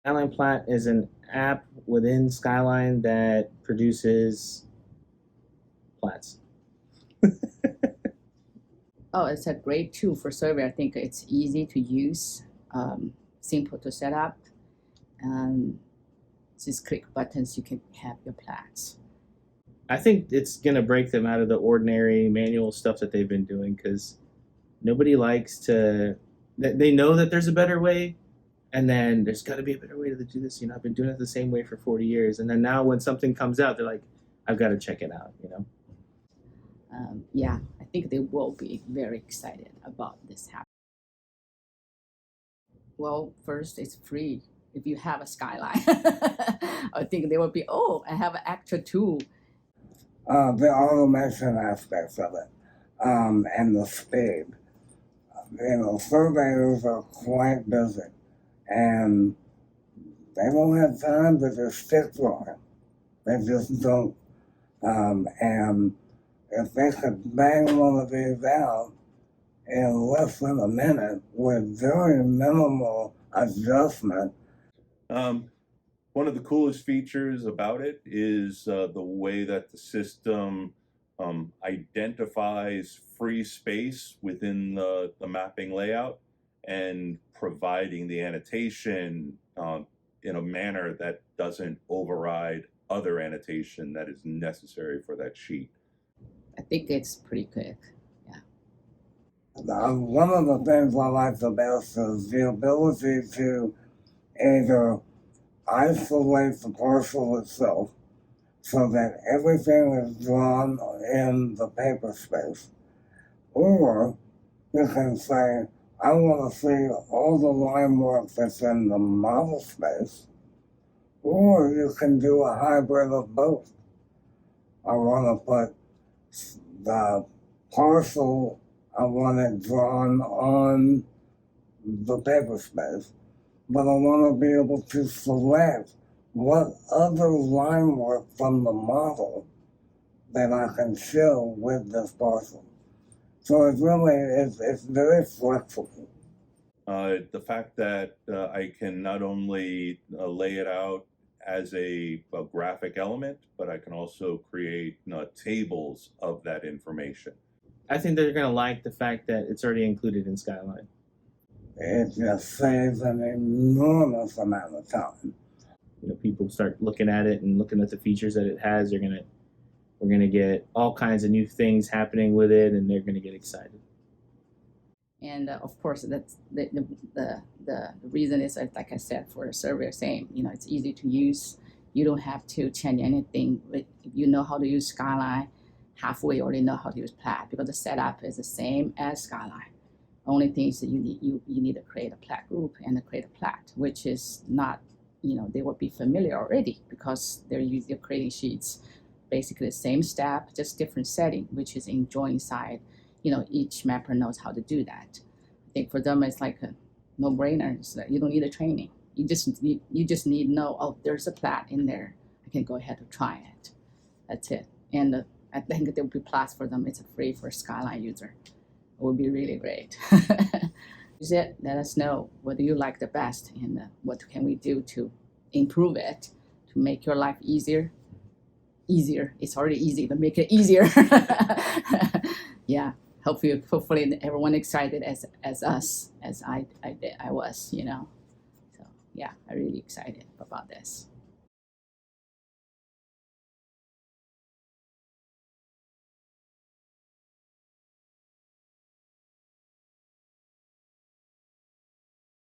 Skyline Plat is an app within Skyline that produces plats. Oh, it's a great tool for survey. I think it's easy to use, simple to set up, and just click buttons, you can have your plats. I think it's going to break them out of the ordinary manual stuff that they've been doing because nobody likes to. They know that there's a better way, and then there's got to be a better way to do this. I've been doing it the same way for 40 years, and then now when something comes out, they're like, I've got to check it out. Yeah, I think they will be very excited about this happening. Well, first, it's free if you have a Skyline. I think they will be, oh, I have an extra tool. The automation aspects of it, and the speed. Surveyors are quite busy, and they don't have time to just stick drawing. They just don't. And if they could bang one of these out in less than a minute with very minimal adjustment. One of the coolest features about it is the way that the system identifies free space within the mapping layout and providing the annotation in a manner that doesn't override other annotation that is necessary for that sheet. I think it's pretty quick. One of the things I like the best is the ability to either isolate the parcel itself so that everything is drawn in the paper space, or you can say, I want to see all the line work that's in the model space, or you can do a hybrid of both. I want to put the parcel, I want it drawn on the paper space, but I want to be able to select what other line work from the model that I can show with this parcel. So it's very flexible. The fact that I can not only lay it out as a graphic element, but I can also create tables of that information. I think they're going to like the fact that it's already included in Skyline. It just saves an enormous amount of time. People start looking at it and looking at the features that it has. We're gonna get all kinds of new things happening with it, and they're gonna get excited. And of course, that's the reason is, like I said, for the surveyor saying, it's easy to use. You don't have to change anything. If you know how to use Skyline, halfway you already know how to use Plat, because the setup is the same as Skyline. Only thing is that you need to create a Plat group and create a Plat, which is not, they will be familiar already because they're creating sheets. Basically the same step, just different setting, which is in join side. Each mapper knows how to do that. I think for them it's like a no-brainer. So you don't need a training. You just need to know, oh, there's a Plat in there. I can go ahead and try it. That's it. And I think there will be Plats for them. It's free for Skyline user. It would be really great. Use it. Let us know what do you like the best, and what can we do to improve it, to make your life easier. It's already easy, but make it easier. Yeah, hopefully everyone excited as us, as I was, So yeah, I'm really excited about this.